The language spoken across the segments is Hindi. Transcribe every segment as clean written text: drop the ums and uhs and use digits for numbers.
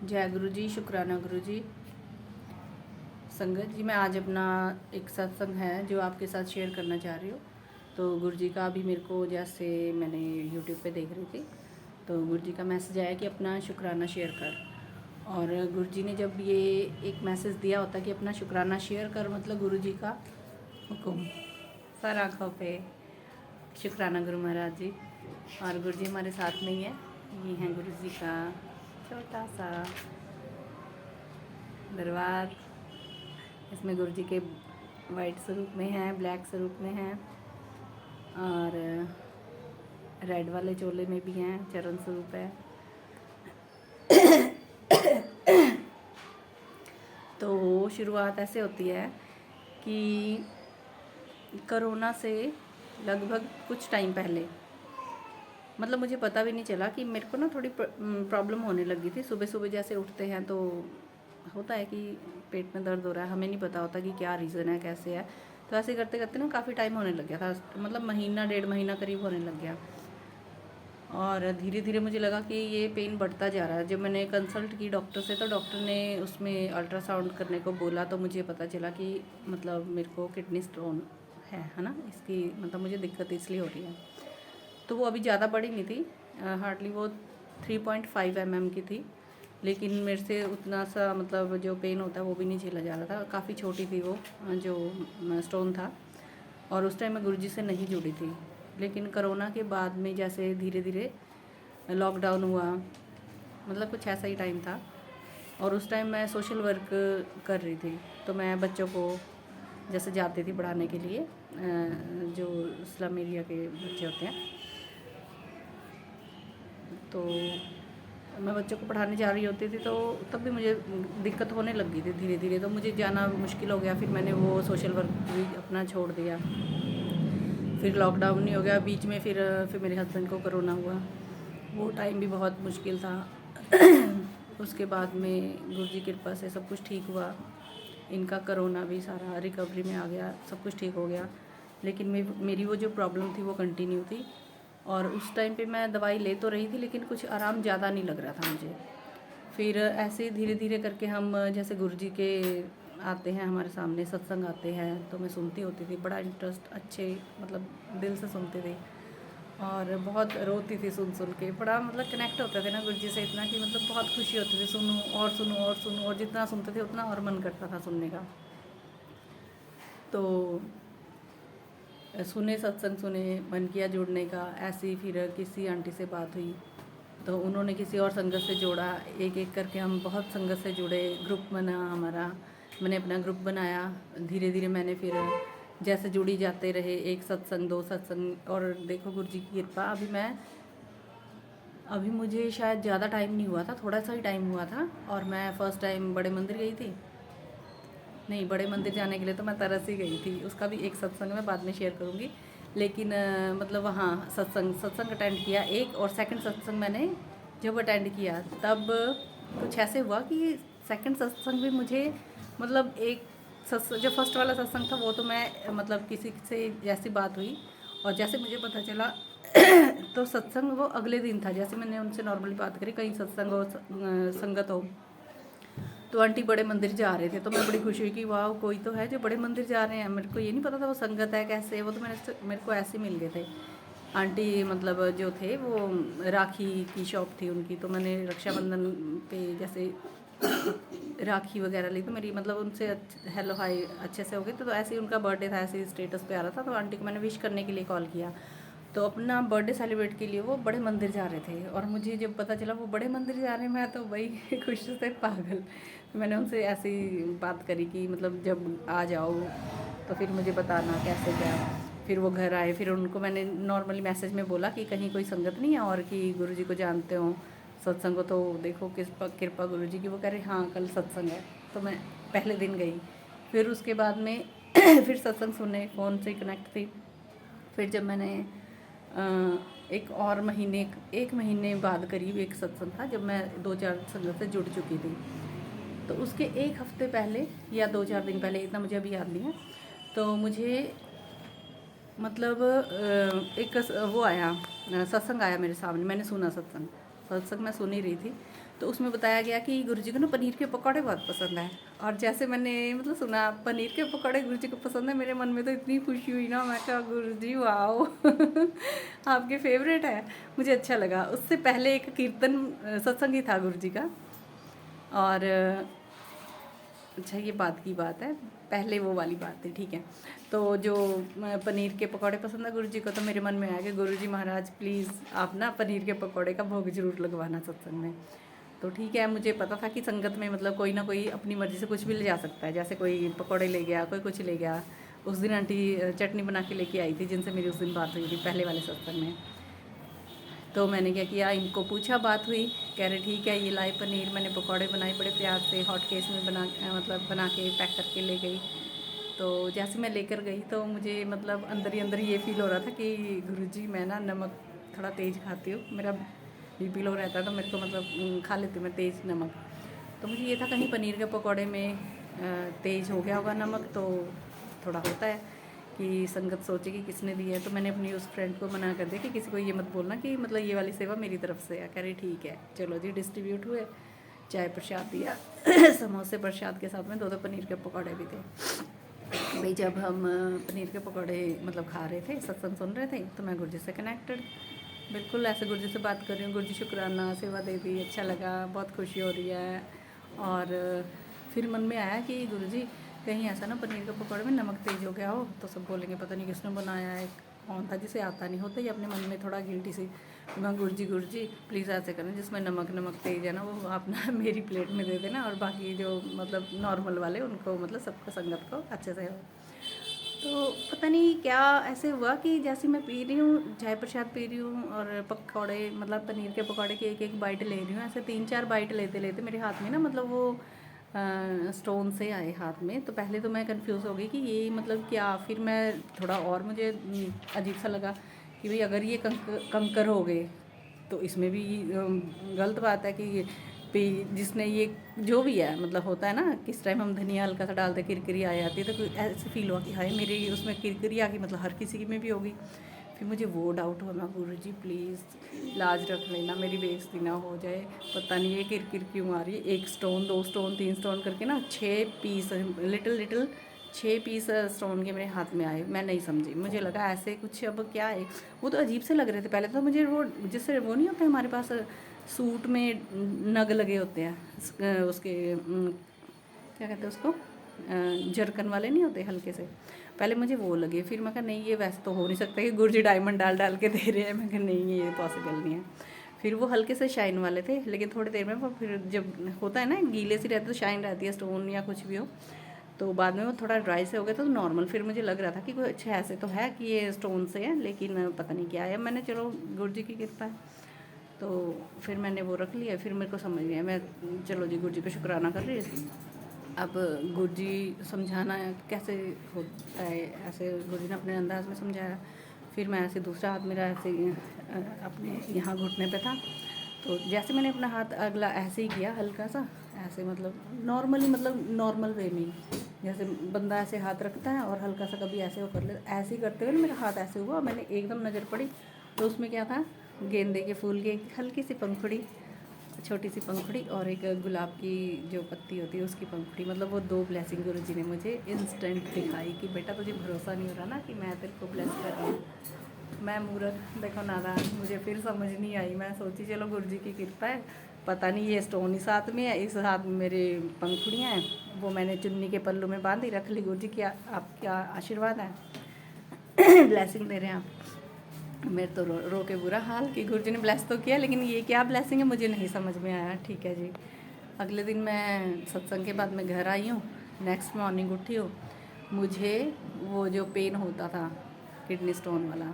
जय गुरु जी, शुक्राना गुरु जी। संगत जी, मैं आज अपना एक सत्संग है जो आपके साथ शेयर करना चाह रही हूँ। तो गुरु जी का अभी मेरे को, जैसे मैंने यूट्यूब पे देख रही थी, तो गुरु जी का मैसेज आया कि अपना शुक्राना शेयर कर। और गुरु जी ने जब ये एक मैसेज दिया होता कि अपना शुक्राना शेयर कर, मतलब गुरु जी का हुक्म। सर आँखों पे शुक्राना गुरु महाराज जी। और गुरु जी हमारे साथ नहीं है, ये हैं गुरु जी का छोटा सा दरबार। इसमें गुरु जी के वाइट स्वरूप में हैं, ब्लैक स्वरूप में हैं, और रेड वाले चोले में भी हैं, चरण स्वरूप है। तो शुरुआत ऐसे होती है कि कोरोना से लगभग कुछ टाइम पहले, मतलब मुझे पता भी नहीं चला कि मेरे को ना थोड़ी प्रॉब्लम होने लगी थी। सुबह सुबह जैसे उठते हैं तो होता है कि पेट में दर्द हो रहा है, हमें नहीं पता होता कि क्या रीज़न है, कैसे है। तो ऐसे करते करते ना काफ़ी टाइम होने लग गया था, मतलब महीना 1.5 महीना करीब होने लग गया। और धीरे धीरे मुझे लगा कि ये पेन बढ़ता जा रहा है। जब मैंने कंसल्ट की डॉक्टर से, तो डॉक्टर ने उसमें अल्ट्रासाउंड करने को बोला, तो मुझे पता चला कि मतलब मेरे को किडनी स्टोन है ना। इसकी मतलब मुझे दिक्कत इसलिए हो रही है। तो वो अभी ज़्यादा बड़ी नहीं थी, हार्डली वो 3.5 mm की थी, लेकिन मेरे से उतना सा मतलब जो पेन होता है वो भी नहीं झेला जा रहा था। काफ़ी छोटी थी वो जो स्टोन था। और उस टाइम मैं गुरुजी से नहीं जुड़ी थी। लेकिन कोरोना के बाद में जैसे धीरे धीरे लॉकडाउन हुआ, मतलब कुछ ऐसा ही टाइम था। और उस टाइम मैं सोशल वर्क कर रही थी, तो मैं बच्चों को जैसे जाती थी पढ़ाने के लिए, जो स्लम एरिया के बच्चे होते हैं, तो मैं बच्चों को पढ़ाने जा रही होती थी। तो तब भी मुझे दिक्कत होने लगी थी धीरे धीरे, तो मुझे जाना मुश्किल हो गया। फिर मैंने वो सोशल वर्क भी अपना छोड़ दिया। फिर लॉकडाउन नहीं हो गया बीच में, फिर मेरे हस्बैंड को कोरोना हुआ। वो टाइम भी बहुत मुश्किल था। उसके बाद में गुरु जी की कृपा से सब कुछ ठीक हुआ। इनका कोरोना भी सारा रिकवरी में आ गया, सब कुछ ठीक हो गया। लेकिन मेरी वो जो प्रॉब्लम थी वो कंटिन्यू थी। और उस टाइम पे मैं दवाई ले तो रही थी, लेकिन कुछ आराम ज़्यादा नहीं लग रहा था मुझे। फिर ऐसे धीरे धीरे करके हम, जैसे गुरु जी के आते हैं हमारे सामने, सत्संग आते हैं, तो मैं सुनती होती थी, बड़ा इंटरेस्ट, अच्छे मतलब दिल से सुनती थी। और बहुत रोती थी सुन सुन के, बड़ा मतलब कनेक्ट होते थे ना गुरु जी से इतना कि मतलब बहुत खुशी होती थी। सुनूं और सुनूं और सुनूं, और जितना सुनते थे उतना और मन करता था सुनने का। तो सुने, सत्संग सुने, मन किया जुड़ने का। ऐसे ही फिर किसी आंटी से बात हुई, तो उन्होंने किसी और संगत से जोड़ा। एक एक करके हम बहुत संगत से जुड़े, ग्रुप बना हमारा, मैंने अपना ग्रुप बनाया। धीरे धीरे मैंने फिर जैसे जुड़ी जाते रहे, एक सत्संग, 2 सत्संग, और देखो गुरु जी की कृपा। अभी मुझे शायद ज़्यादा टाइम नहीं हुआ था, थोड़ा सा ही टाइम हुआ था, और मैं फ़र्स्ट टाइम बड़े मंदिर गई थी। नहीं, बड़े मंदिर जाने के लिए तो मैं तरस ही गई थी। उसका भी एक सत्संग मैं बाद में शेयर करूँगी। लेकिन मतलब वहाँ सत्संग अटेंड किया एक, और सेकंड सत्संग मैंने जब अटेंड किया, तब कुछ ऐसे हुआ कि सेकंड सत्संग भी मुझे, मतलब एक जो फर्स्ट वाला सत्संग था वो तो मैं मतलब किसी से जैसी बात हुई और जैसे मुझे पता चला तो सत्संग वो अगले दिन था। जैसे मैंने उनसे नॉर्मली बात करी, कहीं सत्संग हो, संगत हो, तो आंटी बड़े मंदिर जा रहे थे, तो मैं बड़ी खुशी हुई कि वाह, कोई तो है जो बड़े मंदिर जा रहे हैं। मेरे को ये नहीं पता था वो संगत है कैसे, वो तो मेरे को ऐसे मिल गए थे। आंटी मतलब जो थे वो राखी की शॉप थी उनकी, तो मैंने रक्षाबंधन पे जैसे राखी वगैरह ली, तो मेरी मतलब उनसे हेलो हाय अच्छे से हो गई। तो ऐसे ही उनका बर्थडे था, ऐसे ही स्टेटस पे आ रहा था, तो आंटी को मैंने विश करने के लिए कॉल किया। तो अपना बर्थडे सेलिब्रेट के लिए वो बड़े मंदिर जा रहे थे, और मुझे जब पता चला वो बड़े मंदिर जा रहे हैं, मैं तो वही खुशी से पागल। मैंने उनसे ऐसी बात करी कि मतलब जब आ जाओ तो फिर मुझे बताना कैसे क्या। फिर वो घर आए, फिर उनको मैंने नॉर्मली मैसेज में बोला कि कहीं कोई संगत नहीं है, और कि गुरुजी को जानते हो, सत्संग को, तो देखो किस कृपा गुरुजी की। वो कह रहे हाँ कल सत्संग है। तो मैं पहले दिन गई। फिर उसके बाद में फिर सत्संग सुनने फ़ोन से कनेक्ट थी। फिर जब मैंने एक महीने बाद करीब एक सत्संग था, जब मैं 2-4 संगत से जुड़ चुकी थी। तो उसके एक हफ़्ते पहले या 2-4 दिन पहले, इतना मुझे अभी याद नहीं है, तो मुझे मतलब एक वो आया, सत्संग आया मेरे सामने। मैंने सुना सत्संग मैं सुन ही रही थी। तो उसमें बताया गया कि गुरु जी को ना पनीर के पकौड़े बहुत पसंद है। और जैसे मैंने मतलब सुना पनीर के पकौड़े गुरु जी को पसंद है, मेरे मन में तो इतनी खुशी हुई ना, मैं कहा गुरु जी वाओ आपके फेवरेट है। मुझे अच्छा लगा। उससे पहले एक कीर्तन सत्संग ही था गुरु जी का। और अच्छा ये बात की बात है, पहले वो वाली बात थी, ठीक है। तो जो पनीर के पकौड़े पसंद है गुरु जी को, तो मेरे मन में आया कि गुरु जी महाराज प्लीज़ आप ना पनीर के पकौड़े का भोग जरूर लगवाना सत्संग में। तो ठीक है, मुझे पता था कि संगत में मतलब कोई ना कोई अपनी मर्ज़ी से कुछ भी ले जा सकता है, जैसे कोई पकौड़े ले गया, कोई कुछ ले गया। उस दिन आंटी चटनी बना के लेके आई थी, जिनसे मेरी उस दिन बात हुई थी पहले वाले सत्संग में। तो मैंने क्या किया, इनको पूछा, बात हुई, कह रहे ठीक है ये लाई पनीर, मैंने पकौड़े बनाए बड़े प्यार से हॉट केस में मतलब बना के पैक करके ले गई। तो जैसे मैं लेकर गई तो मुझे मतलब अंदर ही अंदर ये फील हो रहा था कि गुरुजी मैं ना नमक थोड़ा तेज़ खाती हूँ, मेरा बीपी लो रहता है तो मेरे को मतलब खा लेती हूँ मैं तेज़ नमक। तो मुझे ये था कहीं पनीर के पकौड़े में तेज़ हो गया होगा नमक, तो थोड़ा होता है कि संगत सोचे कि किसने दिया है। तो मैंने अपनी उस फ्रेंड को मना कर दिया कि किसी को ये मत बोलना कि मतलब ये वाली सेवा मेरी तरफ से है। कह रही ठीक है चलो जी। डिस्ट्रीब्यूट हुए, चाय प्रसाद दिया समोसे प्रसाद के साथ में 2-2 पनीर के पकौड़े भी थे। भाई जब हम पनीर के पकौड़े मतलब खा रहे थे, सत्संग सुन रहे थे, तो मैं गुरुजी से कनेक्टेड बिल्कुल ऐसे गुरुजी से बात कर रही हूँ, गुरुजी शुक्राना सेवा दे दी, अच्छा लगा, बहुत खुशी हो रही है। और फिर मन में आया कि गुरुजी कहीं ऐसा ना पनीर के पकौड़े में नमक तेज़ हो गया हो तो सब बोलेंगे पता नहीं किसने बनाया है, कौन था, जिसे आता नहीं होता ही अपने मन में थोड़ा गिल्टी सी। मैं गुरुजी प्लीज़ ऐसे करें जिसमें नमक तेज़ है ना वो आप ना मेरी प्लेट में दे देना, और बाकी जो मतलब नॉर्मल वाले उनको मतलब सबको संगत को अच्छे से हो। तो पता नहीं क्या ऐसे हुआ कि जैसे मैं पी रही हूँ, चाय प्रसाद पी रही हूँ और पकौड़े मतलब पनीर के पकौड़े की एक बाइट ले रही हूँ, ऐसे 3-4 बाइट लेते लेते मेरे हाथ में ना मतलब वो स्टोन से आए हाथ में। तो पहले तो मैं कंफ्यूज हो गई कि ये मतलब क्या, फिर मैं थोड़ा और मुझे अजीब सा लगा कि भाई अगर ये कंकर हो गए तो इसमें भी गलत बात है कि जिसने ये जो भी है मतलब होता है ना, किस टाइम हम धनिया हल्का सा डालते किरकिरी आ जाती है, तो ऐसे फील हुआ कि हाय मेरे उसमें किरकिरी आ गई, मतलब हर किसी में भी होगी। फिर मुझे वो डाउट हुआ, मैं गुरुजी प्लीज़ लाज रख लेना, मेरी बेइज्जती ना हो जाए, पता नहीं ये किरकिर क्यों आ रही है। 1 स्टोन 2 स्टोन 3 स्टोन करके ना 6 पीस लिटिल 6 पीस स्टोन के मेरे हाथ में आए। मैं नहीं समझी, मुझे लगा ऐसे कुछ अब क्या है, वो तो अजीब से लग रहे थे पहले तो मुझे। वो जैसे वो नहीं होते हमारे पास सूट में नग लगे होते हैं उसके क्या कहते हैं उसको, जरकन वाले नहीं होते हल्के से, पहले मुझे वो लगे। फिर मैं कहा नहीं ये वैसे तो हो नहीं सकता कि गुरुजी डायमंड डाल डाल के दे रहे हैं, मैं कहा नहीं ये पॉसिबल नहीं है। फिर वो हल्के से शाइन वाले थे, लेकिन थोड़ी देर में वो फिर जब होता है ना गीले से रहते तो शाइन रहती है स्टोन या कुछ भी हो, तो बाद में वो थोड़ा ड्राई से हो गया तो नॉर्मल। फिर मुझे लग रहा था कि कुछ ऐसे तो है कि ये स्टोन से है, लेकिन पता नहीं क्या है। मैंने चलो गुरुजी की कृपा है, तो फिर मैंने वो रख लिया। फिर मेरे को समझ गया, मैं चलो जी गुरुजी का शुक्राना कर रही थी। अब गुरुजी समझाना कैसे होता है, ऐसे गुरुजी ने अपने अंदाज में समझाया। फिर मैं ऐसे दूसरा हाथ मेरा ऐसे अपने यहाँ घुटने पे था, तो जैसे मैंने अपना हाथ अगला ऐसे ही किया हल्का सा, ऐसे मतलब नॉर्मली मतलब नॉर्मल वे में, जैसे बंदा ऐसे हाथ रखता है और हल्का सा कभी ऐसे वो कर लेता, ऐसे ही करते हुए ना मेरा हाथ ऐसे हुआ। मैंने एकदम नज़र पड़ी तो उसमें क्या था, गेंदे के फूल की हल्की सी पंखुड़ी, छोटी सी पंखुड़ी, और एक गुलाब की जो पत्ती होती है उसकी पंखुड़ी। मतलब वो 2 ब्लेसिंग गुरुजी ने मुझे इंस्टेंट दिखाई कि बेटा तुझे भरोसा नहीं हो रहा ना कि मैं तेरे को ब्लेस कर रही हूँ। मैं मूर्ख देखो नादान, मुझे फिर समझ नहीं आई। मैं सोची चलो गुरुजी की कृपा है, पता नहीं ये स्टोन इस हाथ में है, इस हाथ में मेरे पंखुड़ियाँ हैं, वो मैंने चुन्नी के पल्लू में बांधी रख ली। गुरुजी क्या आपका आशीर्वाद है ब्लेसिंग दे रहे हैं आप। मेरे तो रो के बुरा हाल कि गुरुजी ने ब्लेस तो किया, लेकिन ये क्या ब्लेसिंग है मुझे नहीं समझ में आया। ठीक है जी। अगले दिन मैं सत्संग के बाद मैं घर आई हूँ, नेक्स्ट मॉर्निंग उठी हूँ, मुझे वो जो पेन होता था किडनी स्टोन वाला,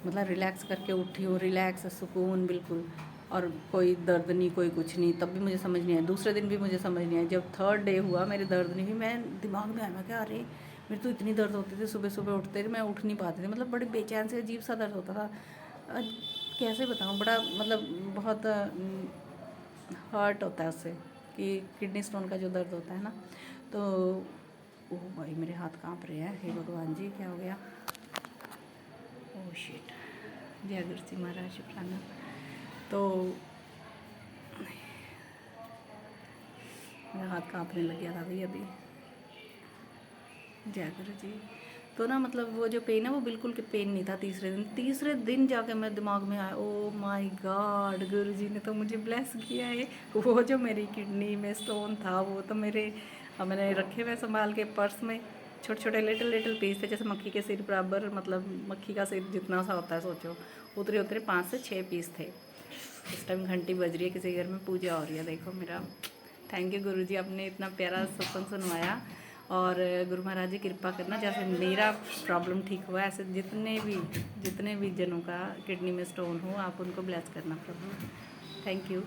मतलब रिलैक्स करके उठी हूँ, रिलैक्स सुकून बिल्कुल, और कोई दर्द नहीं कोई कुछ नहीं। तब भी मुझे समझ नहीं आया, दूसरे दिन भी मुझे समझ नहीं आया। जब 3rd डे हुआ मेरे दर्द नहीं हुई, मैं दिमाग में आया मैं क्या, अरे मेरे तो इतनी दर्द होती थी, सुबह सुबह उठते थे मैं उठ नहीं पाती थी, मतलब बड़े बेचैन से अजीब सा दर्द होता था। कैसे बताऊँ, बड़ा मतलब बहुत हर्ट होता है उससे, कि किडनी स्टोन का जो दर्द होता है ना। तो ओह भाई मेरे हाथ काँप रहे हैं, हे भगवान जी क्या हो गया, ओह शिट, जय गुरु जी महाराज शुक्राना। तो मेरा हाथ कांपने लग गया था भाई अभी। जय गुरु जी। तो ना मतलब वो जो पेन है वो बिल्कुल के पेन नहीं था। तीसरे दिन जाके मेरे दिमाग में आया, ओ माय गॉड, गुरु जी ने तो मुझे ब्लेस किया है। वो जो मेरी किडनी में स्टोन था वो तो मैंने रखे हुए संभाल के पर्स में। छोटे छोटे लिटिल लिटिल पीस थे, जैसे मक्खी के सिर बराबर, मतलब मक्खी का सिर जितना सा होता है सोचो, उतरे उतरे 5 से 6 पीस थे। इस टाइम घंटी बज रही है, किसी घर में पूजा हो रही है। देखो मेरा, थैंक यू गुरु जी, आपने इतना प्यारा सत्संग सुनवाया। और गुरु महाराज जी कृपा करना, जैसे मेरा प्रॉब्लम ठीक हुआ ऐसे जितने भी जनों का किडनी में स्टोन हो, आप उनको ब्लेस करना प्रभु। Thank you.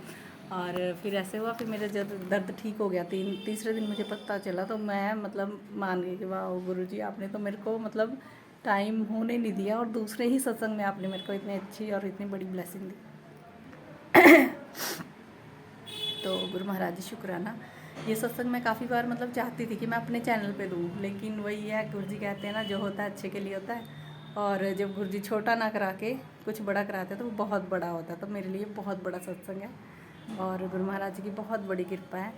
और फिर ऐसे हुआ, फिर मेरा जब दर्द ठीक हो गया, तीसरे दिन मुझे पता चला, तो मैं मतलब मान गई कि वाह गुरु जी, आपने तो मेरे को मतलब टाइम होने नहीं दिया, और दूसरे ही सत्संग में आपने मेरे को इतनी अच्छी और इतनी बड़ी ब्लेसिंग दी। तो गुरु महाराज जी शुक्राना। ये सत्संग मैं काफ़ी बार मतलब चाहती थी कि मैं अपने चैनल पे दूँ, लेकिन वही है, गुरु जी कहते हैं ना, जो होता है अच्छे के लिए होता है। और जब गुरु जी छोटा ना करा के कुछ बड़ा कराते हैं तो वो बहुत बड़ा होता है। तो मेरे लिए बहुत बड़ा सत्संग है, और गुरु महाराज जी की बहुत बड़ी कृपा है।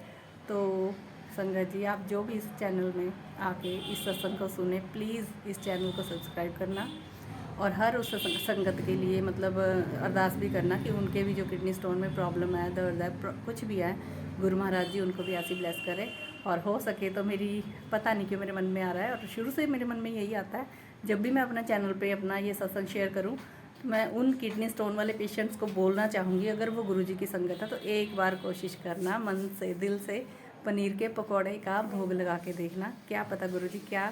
तो संगत जी, आप जो भी इस चैनल में आके इस सत्संग को सुने, प्लीज़ इस चैनल को सब्सक्राइब करना, और हर उस संगत के लिए मतलब अरदास भी करना कि उनके भी जो किडनी स्टोन में प्रॉब्लम है, दर्द है, कुछ भी है, गुरु महाराज जी उनको भी ऐसी ब्लेस करें। और हो सके तो मेरी, पता नहीं क्यों मेरे मन में आ रहा है, और शुरू से मेरे मन में यही आता है, जब भी मैं अपना चैनल पे अपना ये सत्संग शेयर करूं, तो मैं उन किडनी स्टोन वाले पेशेंट्स को बोलना चाहूँगी, अगर वो गुरु जी की संगत है तो एक बार कोशिश करना, मन से दिल से पनीर के पकौड़े का भोग लगा के देखना, क्या पता गुरु जी क्या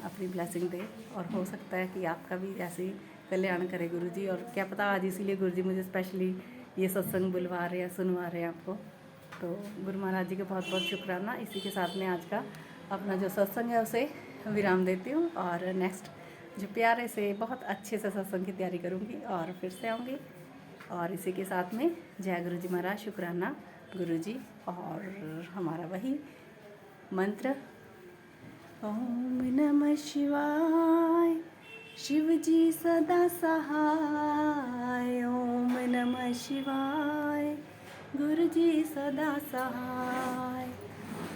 अपनी ब्लेसिंग दे, और हो सकता है कि आपका भी ऐसे ही कल्याण करे गुरु जी। और क्या पता आज इसीलिए गुरु जी मुझे स्पेशली ये सत्संग बुलवा रहे हैं, सुनवा रहे हैं आपको। तो गुरु महाराज जी का बहुत बहुत शुक्राना। इसी के साथ में आज का अपना जो सत्संग है उसे विराम देती हूँ, और नेक्स्ट जो प्यारे से बहुत अच्छे से सत्संग की तैयारी करूँगी और फिर से आऊँगी। और इसी के साथ में जय गुरु जी महाराज, शुक्राना गुरु जी। और हमारा वही मंत्र, ओम नमः शिवाय, शिव जी सदा सहाय। ओम नमः शिवाय, गुरु जी सदा सहाय।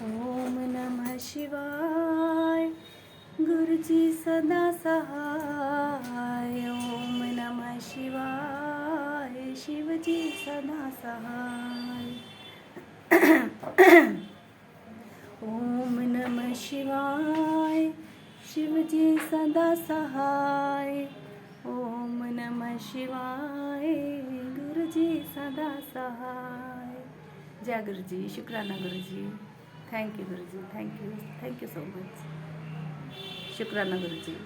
ओम नमः शिवाय, गुरु जी सदा सहाय। ओम नमः शिवाय, शिव जी सदा सहाय। ओम नमः शिवाय, शिव जी सदा सहाय। ओम नमः शिवाय, गुरु जी सदा सहाय। जय गुरु जी, शुक्राना गुरु जी, thank you Guru ji, thank you so much, शुक्राना गुरु जी।